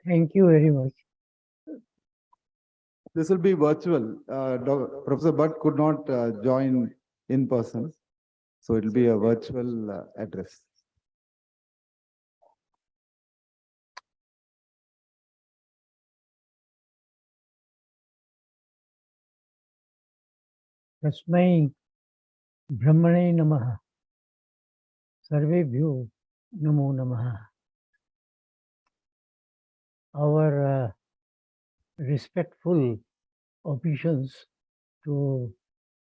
Thank you very much. This will be virtual. Professor Bhatt could not join in person, so it will be a virtual address. Tasmai Brahmane Namaha. Sarvebhyo Namo Namaha. Our respectful obeisance to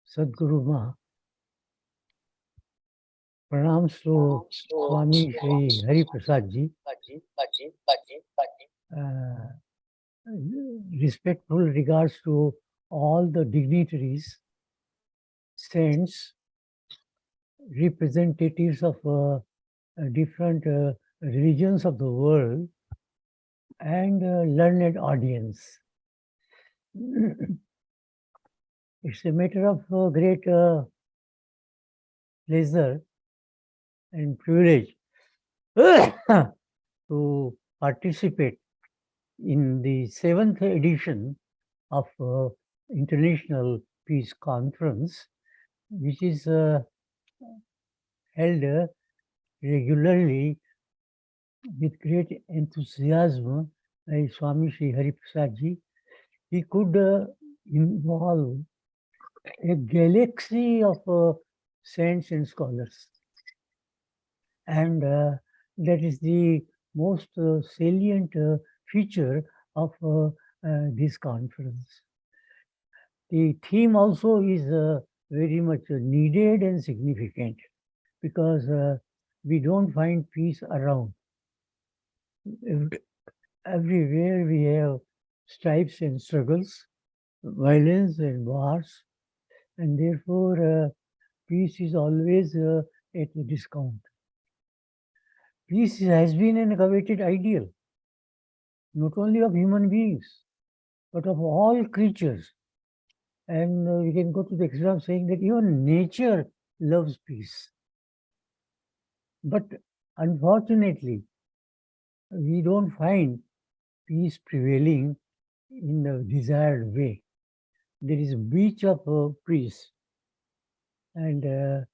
Sadguru Maha. Pranams to Swami Shri Hari Prasad Ji. Respectful regards to all the dignitaries, saints, representatives of different religions of the world, and learned audience. It's a matter of great pleasure and privilege to participate in the 7th edition of International Peace Conference, which is held regularly with great enthusiasm by Swami Sri Hari Prasad Ji. He could involve a galaxy of saints and scholars. And that is the most salient feature of this conference. The theme also is very much needed and significant because we don't find peace around. Everywhere we have strifes and struggles, violence and wars, and therefore peace is always at a discount. Peace has been a coveted ideal, not only of human beings, but of all creatures. And we can go to the extent of saying that even nature loves peace. But unfortunately, we don't find peace prevailing in the desired way. There is a breach of peace. And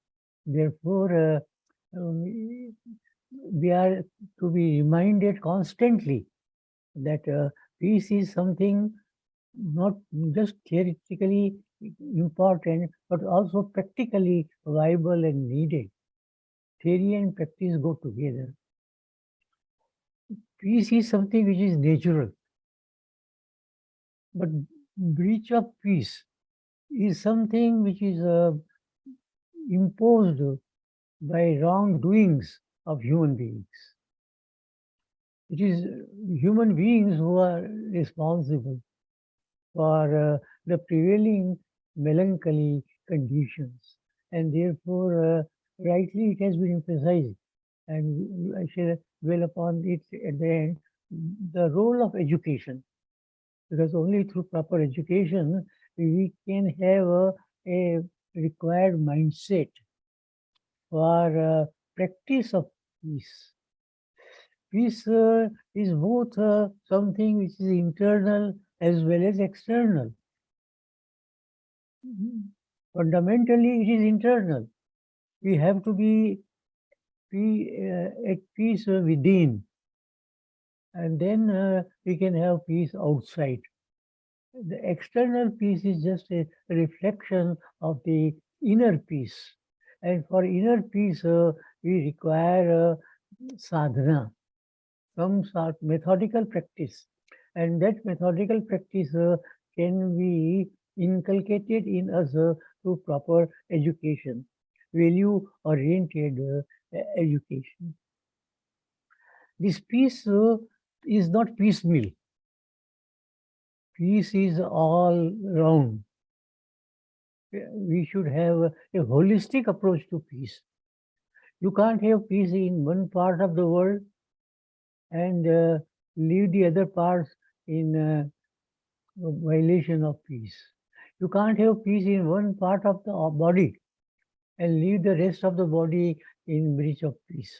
therefore, we are to be reminded constantly that peace is something not just theoretically important, but also practically viable and needed. Theory and practice go together. Peace is something which is natural, but breach of peace is something which is imposed by wrongdoings of human beings. It is human beings who are responsible for the prevailing melancholy conditions, and therefore rightly it has been emphasized, and I shall dwell upon it at the end, the role of education, because only through proper education we can have a required mindset for practice of peace. Peace is both something which is internal as well as external. Fundamentally, it is internal. We have to be at peace within, and then we can have peace outside. The external peace is just a reflection of the inner peace. And for inner peace, we require sadhana, some sort methodical practice. And that methodical practice can be inculcated in us through proper education, value-oriented education. This peace is not piecemeal. Peace is all round. We should have a holistic approach to peace. You can't have peace in one part of the world and leave the other parts in violation of peace. You can't have peace in one part of the body and leave the rest of the body in breach of peace.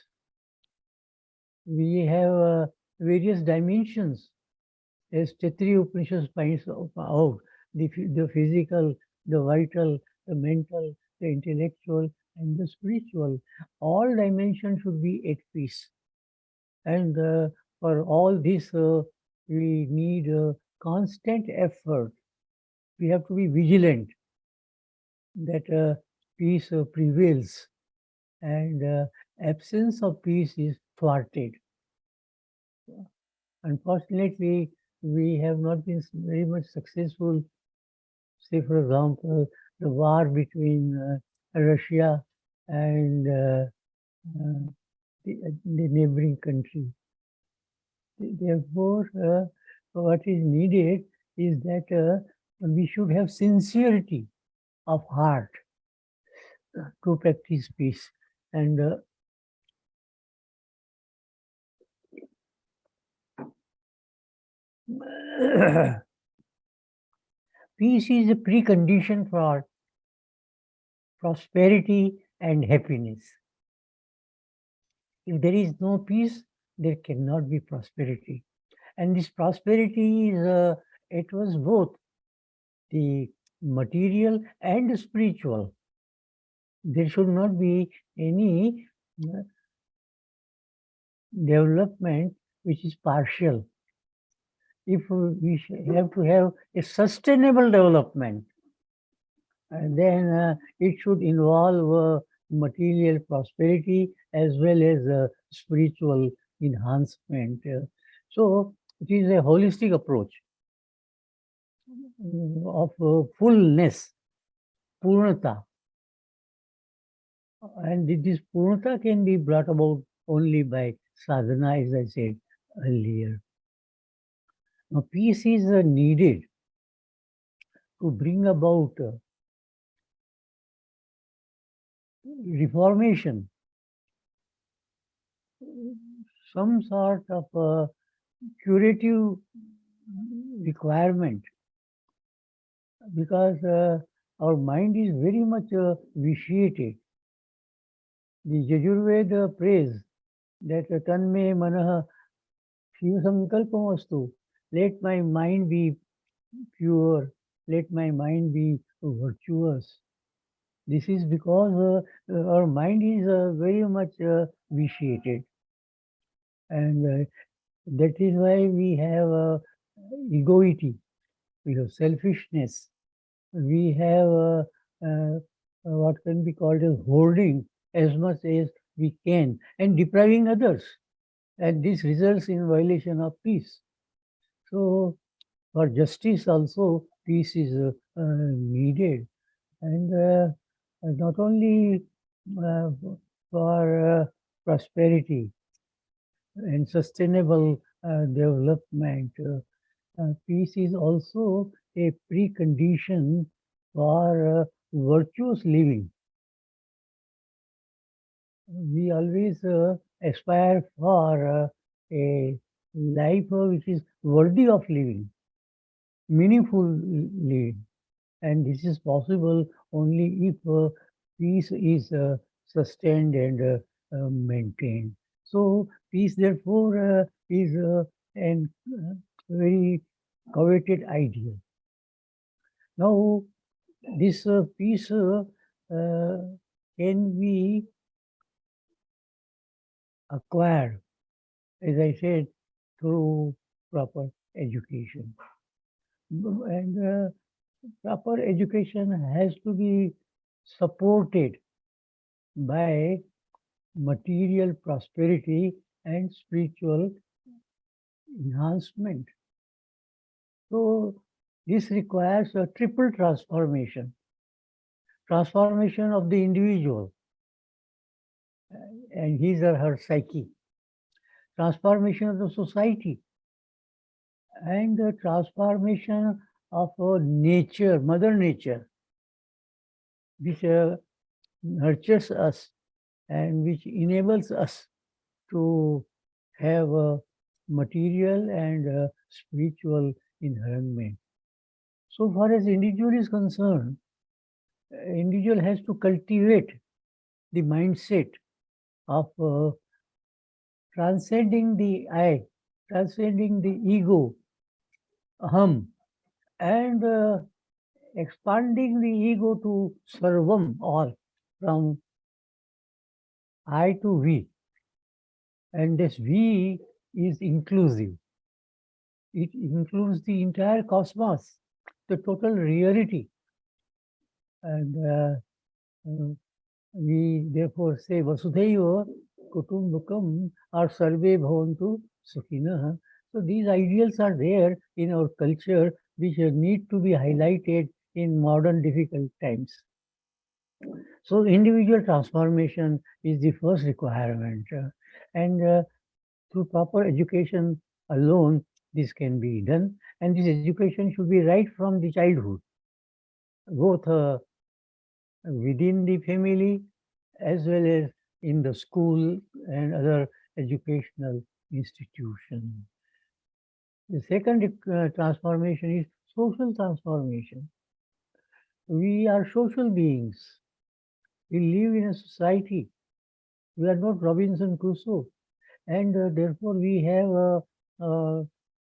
We have various dimensions, as Chaitri Upanishad points out, the physical, the vital, the mental, the intellectual, and the spiritual. All dimensions should be at peace. And for all this, we need constant effort. We have to be vigilant that peace prevails, and absence of peace is thwarted. Unfortunately, we have not been very much successful. Say, for example, the war between Russia and the neighboring country. Therefore, what is needed is that we should have sincerity of heart to practice peace. And peace is a precondition for prosperity and happiness. If there is no peace, there cannot be prosperity. And this prosperity is, it was both the material and spiritual. There should not be any development which is partial. If we have to have a sustainable development, then it should involve material prosperity as well as spiritual enhancement. So it is a holistic approach of fullness, purnata. And this purnata can be brought about only by sadhana, as I said earlier. Now, peace is needed to bring about reformation, some sort of curative requirement, because our mind is very much vitiated. The Yajurveda prays that tanme manah shiva sankalpamastu. Let my mind be pure, let my mind be virtuous. This is because our mind is very much vitiated, and that is why we have egoity, we have selfishness, we have what can be called as hoarding as much as we can and depriving others. And this results in violation of peace. So for justice also, peace is needed. And not only uh, for prosperity and sustainable development, peace is also a precondition for virtuous living. We always aspire for a life which is worthy of living, meaningful living. And this is possible only if peace is sustained and maintained. So peace, therefore, is a very coveted ideal. Now, this peace can be acquired, as I said, through proper education. And proper education has to be supported by material prosperity and spiritual enhancement. So this requires a triple transformation. Transformation of the individual and his or her psyche. Transformation of the society and the transformation of nature, Mother Nature, which nurtures us and which enables us to have a material and spiritual enhancement. So far as individual is concerned, individual has to cultivate the mindset of transcending the I, transcending the ego, aham, and expanding the ego to sarvam, or from I to we. And this we is inclusive. It includes the entire cosmos, the total reality. And we therefore say Vasudhaiva Kutumbakam or Sarve Bhavantu Sukhinaha. So these ideals are there in our culture which need to be highlighted in modern difficult times. So individual transformation is the first requirement. And through proper education alone, this can be done. And this education should be right from the childhood, both within the family as well as in the school and other educational institutions. The second transformation is social transformation. We are social beings. We live in a society. We are not Robinson Crusoe. And therefore, we have a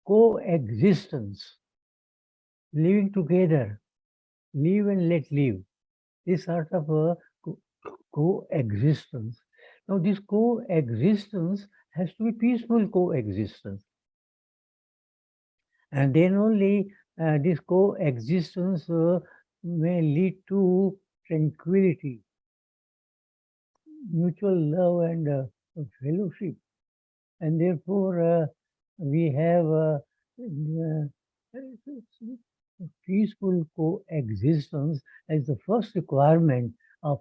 coexistence, living together, live and let live. This sort of a coexistence. Now, this coexistence has to be peaceful coexistence. And then only this coexistence may lead to tranquility, mutual love, and fellowship. And therefore, we have peaceful coexistence as the first requirement of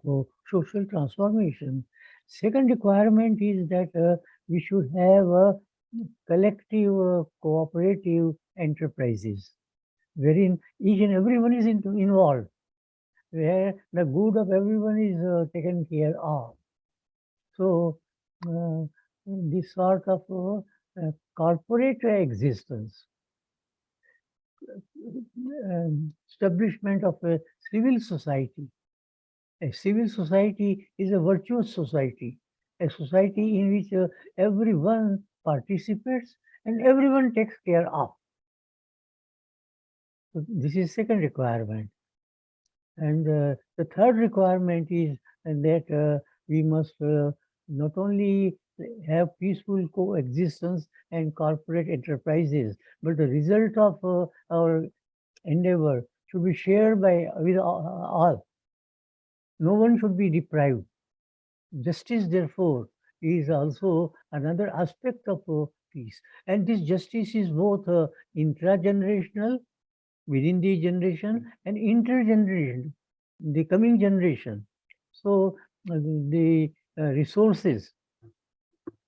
social transformation. Second requirement is that we should have collective cooperative enterprises wherein each and everyone is involved, where the good of everyone is taken care of. So, this sort of corporate existence, establishment of a civil society. A civil society is a virtuous society, a society in which everyone participates and everyone takes care of. So this is second requirement. And the third requirement is that we must not only have peaceful coexistence and corporate enterprises, but the result of our endeavor should be shared by with all. No one should be deprived. Justice, therefore, is also another aspect of peace. And this justice is both intragenerational, within the generation, and intergeneration, the coming generation. So the resources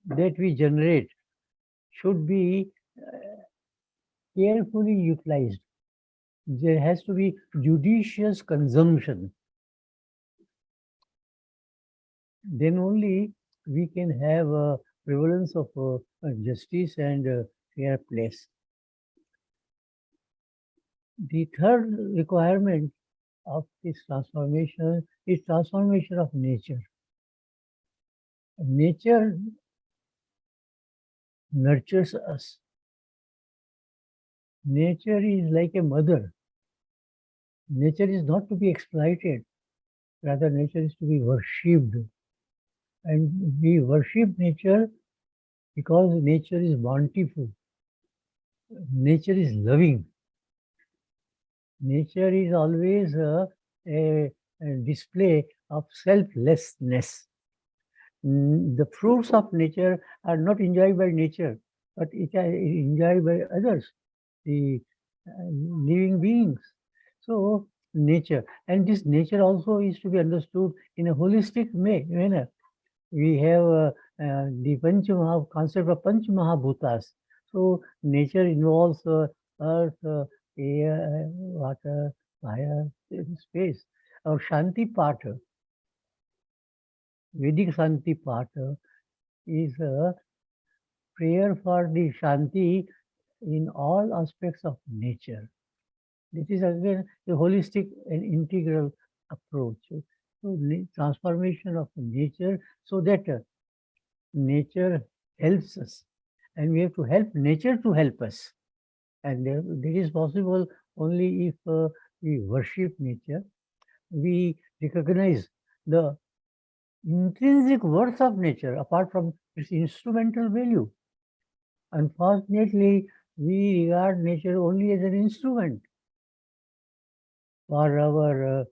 that we generate should be carefully utilized. There has to be judicious consumption. Then only we can have a prevalence of justice and fair place. The third requirement of this transformation is transformation of nature. Nature nurtures us. Nature is like a mother. Nature is not to be exploited. Rather, nature is to be worshipped. And we worship nature because nature is bountiful. Nature is loving. Nature is always a display of selflessness. The fruits of nature are not enjoyed by nature, but it is enjoyed by others, the living beings. So nature, and this nature also is to be understood in a holistic manner. We have the concept of Panch Mahabhutas. So nature involves earth, air, water, fire, space. Our Shanti Patha, Vedic Shanti Patha, is a prayer for the Shanti in all aspects of nature. This is again a holistic and integral approach. So transformation of nature so that nature helps us. and we have to help nature to help us. And this is possible only if we worship nature, we recognize the intrinsic worth of nature apart from its instrumental value. Unfortunately, we regard nature only as an instrument for our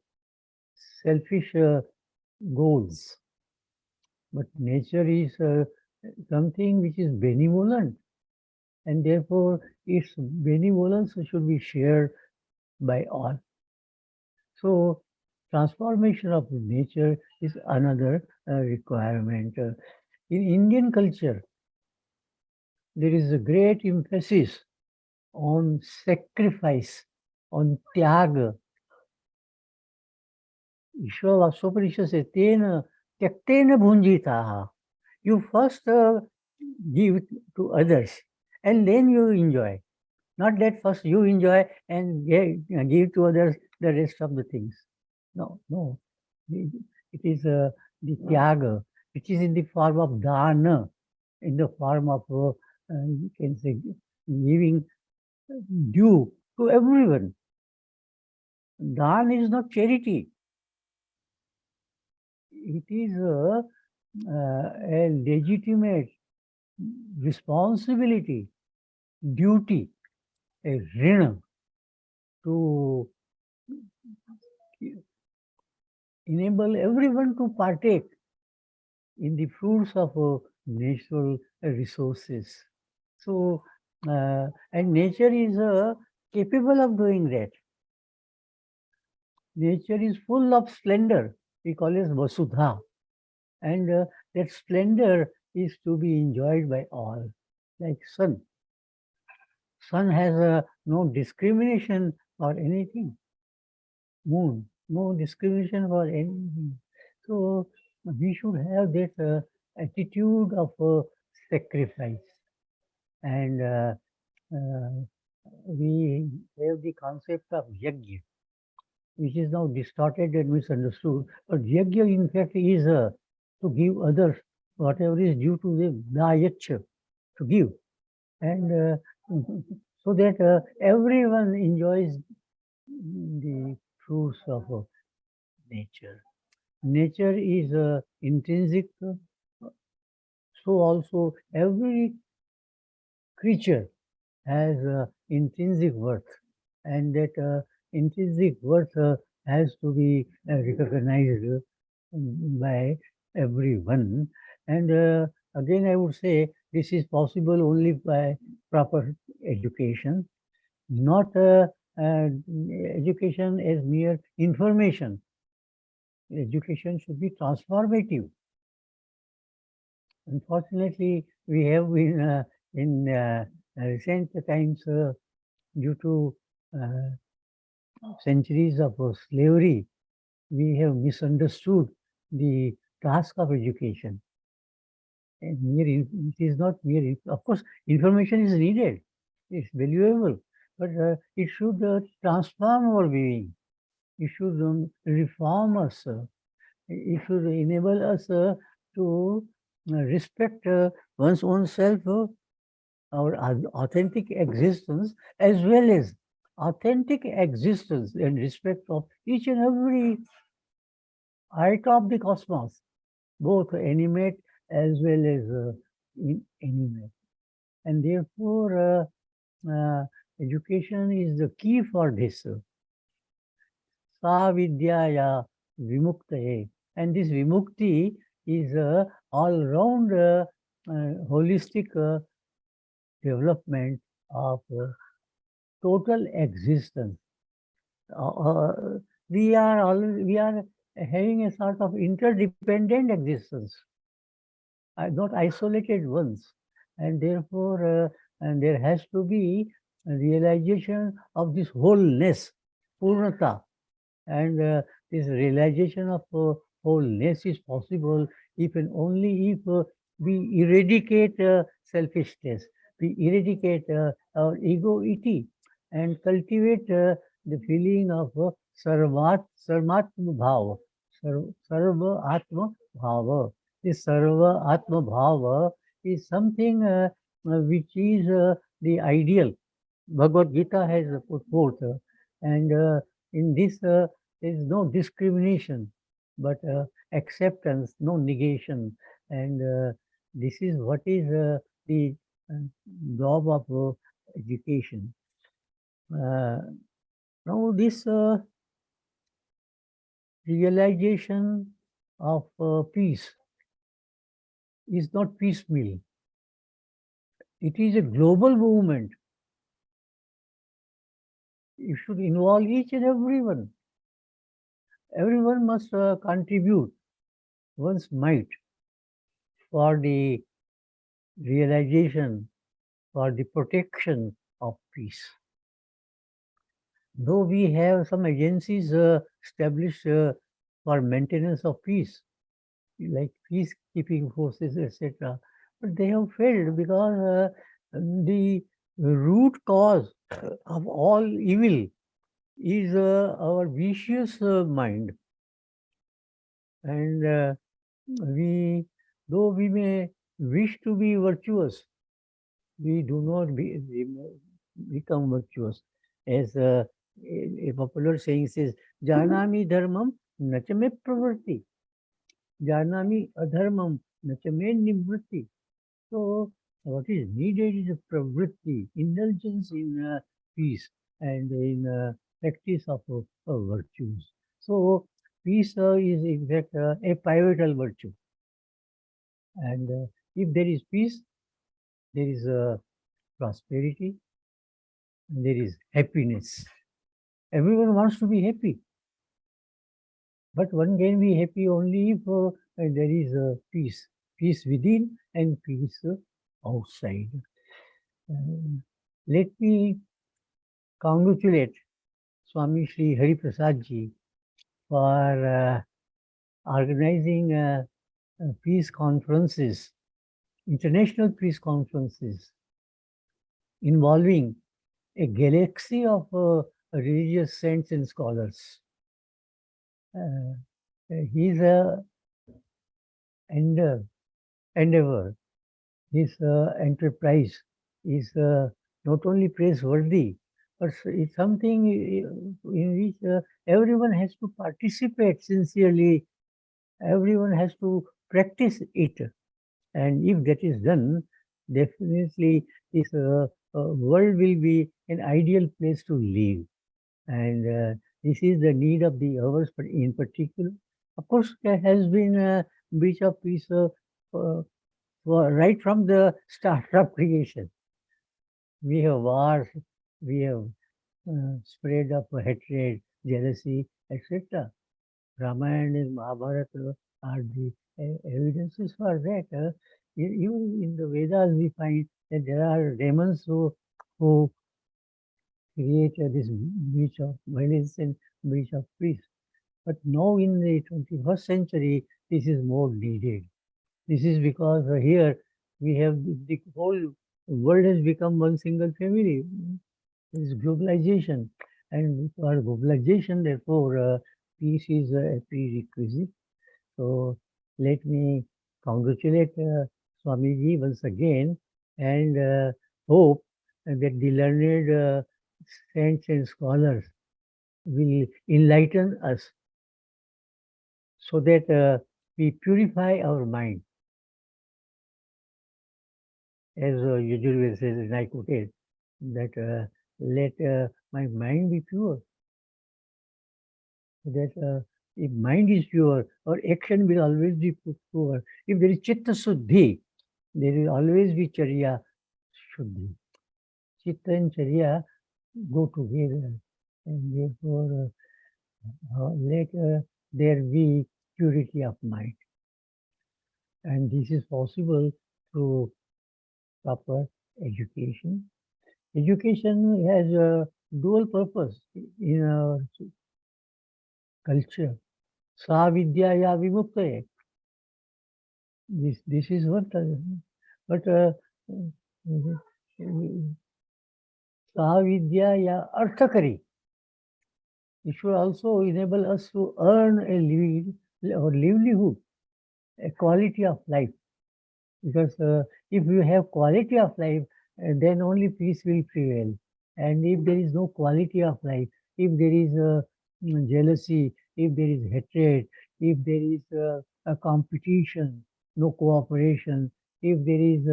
selfish goals. But nature is something which is benevolent, and therefore its benevolence should be shared by all. So, transformation of nature is another requirement. In Indian culture, there is a great emphasis on sacrifice, on tyaga. Ishwavasopanisha tena tyaktena bhunjitaha. You first give to others and then you enjoy. Not that first you enjoy and give to others the rest of the things. No, no. It is the tyaga, which is in the form of dana, in the form of, you can say, giving due to everyone. Dana is not charity. It is a legitimate responsibility, duty, a rina to enable everyone to partake in the fruits of natural resources. So, and nature is capable of doing that. Nature is full of splendor. We call it Vasudha. And that splendor is to be enjoyed by all, like sun. Sun has no discrimination for anything. Moon, no discrimination for anything. So we should have that attitude of sacrifice. And we have the concept of yajna, which is now distorted and misunderstood. But yajna, in fact, is to give others whatever is due to them, dayacha, to give. And so that everyone enjoys the fruits of nature. Nature is intrinsic, so also every creature has intrinsic worth, and that intrinsic worth has to be recognized by everyone. And again, I would say this is possible only by proper education, not education as mere information. Education should be transformative. Unfortunately, we have been in recent times due to centuries of slavery, we have misunderstood the task of education. And it is not mere, of course, information is needed, it's valuable, but it should transform our being. It should reform us. It should enable us to respect one's own self, our authentic existence, as well as authentic existence and respect of each and every item of the cosmos, both animate as well as inanimate. And therefore, education is the key for this. Sa vidyaya vimuktaye. And this vimukti is all-round holistic development of total existence. We are having a sort of interdependent existence, not isolated ones, and therefore and there has to be a realization of this wholeness, purnata, and this realization of wholeness is possible if and only if we eradicate selfishness, we eradicate our egoity, and cultivate the feeling of sarvatma bhava, sarva atma bhava. This sarva atma bhava is something which is the ideal. Bhagavad Gita has put forth, and in this there is no discrimination, but acceptance, no negation, and this is what is the uh, job of education. Uh, Now, this realization of peace is not piecemeal. It is a global movement. It should involve each and everyone. Everyone must contribute one's might for the realization, for the protection of peace. Though we have some agencies established for maintenance of peace, like peacekeeping forces, etc., but they have failed because the root cause of all evil is our vicious mind. And we, though we may wish to be virtuous, we do not become virtuous. As a popular saying says, Janami dharmam nachame pravritti, Janami adharmam nachame nivritti. So, what is needed is a pravritti, indulgence in peace and in practice of virtues. So, peace is in fact a pivotal virtue. And if there is peace, there is prosperity, and there is happiness. Everyone wants to be happy, but one can be happy only if there is peace, peace within and peace outside. Let me congratulate Swami Sri Hari Prasad ji for organizing peace conferences, international peace conferences, involving a galaxy of religious saints and scholars. His endeavor, his enterprise is not only praiseworthy, but it's something in which everyone has to participate sincerely, everyone has to practice it. And if that is done, definitely this world will be an ideal place to live. And this is the need of the hours in particular. Of course, there has been a breach of peace uh, right from the start of creation. We have wars, we have spread of hatred, jealousy, etc. Ramayana and Mahabharata are the evidences for that. Even in the Vedas, we find that there are demons who create this breach of violence and breach of peace. But now in the 21st century, this is more needed. This is because here we have the whole world has become one single family. This is globalization. And for globalization, therefore, peace is a prerequisite. So let me congratulate Swamiji once again and hope that the learned saints and scholars will enlighten us so that we purify our mind. As Yajurveda says, and I quoted, that let my mind be pure. That if mind is pure, our action will always be pure. If there is chitta suddhi, there will always be charya shuddhi. Chitta and charya go together, and therefore let there be purity of mind. And this is possible through proper education. Education has a dual purpose in our culture. Sa vidya ya vimuktaye. This is what, but sa vidya ya arthakari. It should also enable us to earn a living or livelihood, a quality of life. because if you have quality of life, then only peace will prevail. And if there is no quality of life, if there is jealousy, if there is hatred, if there is a competition, no cooperation, if there is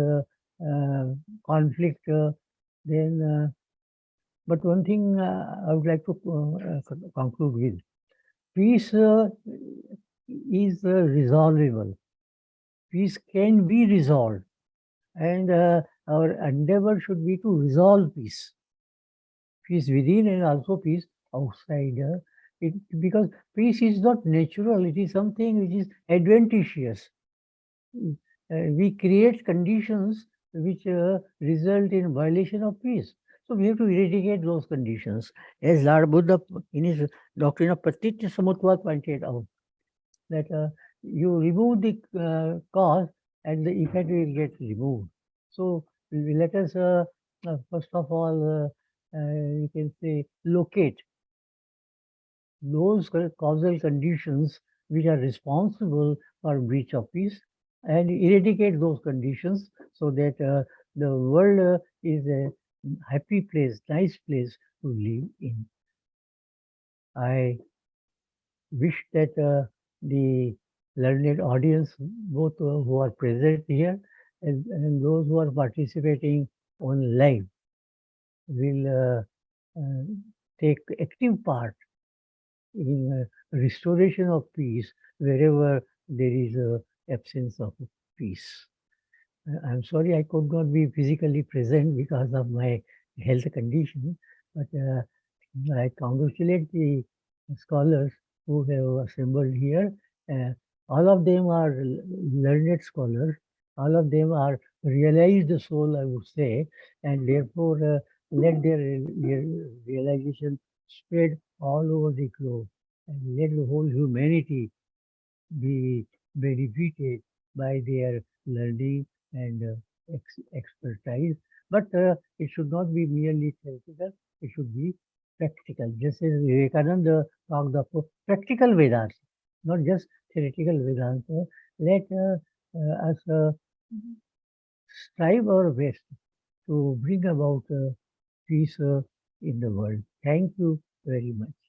conflict, then but one thing I would like to conclude with: peace is resolvable. Peace can be resolved, and our endeavor should be to resolve peace, peace within and also peace outside. Because peace is not natural; it is something which is adventitious. We create conditions which result in violation of peace. So we have to eradicate those conditions, as Lord Buddha in his doctrine of Pratitya Samutva pointed out, that you remove the cause and the effect will get removed. So let us first of all, you can say, locate those causal conditions which are responsible for breach of peace and eradicate those conditions so that the world is a happy place, nice place to live in. I wish that the learned audience, both who are present here and those who are participating on live, will take active part in restoration of peace wherever there is a absence of peace. I'm sorry I could not be physically present because of my health condition, but I congratulate the scholars who have assembled here. Uh, all of them are learned scholars. All of them are realized soul, I would say, and therefore let their realization spread all over the globe and let the whole humanity be benefited by their learning and expertise. But it should not be merely theoretical, it should be practical. Just as Vivekananda talked of practical Vedanta, not just theoretical Vedanta. Let us strive our best to bring about peace in the world. Thank you very much.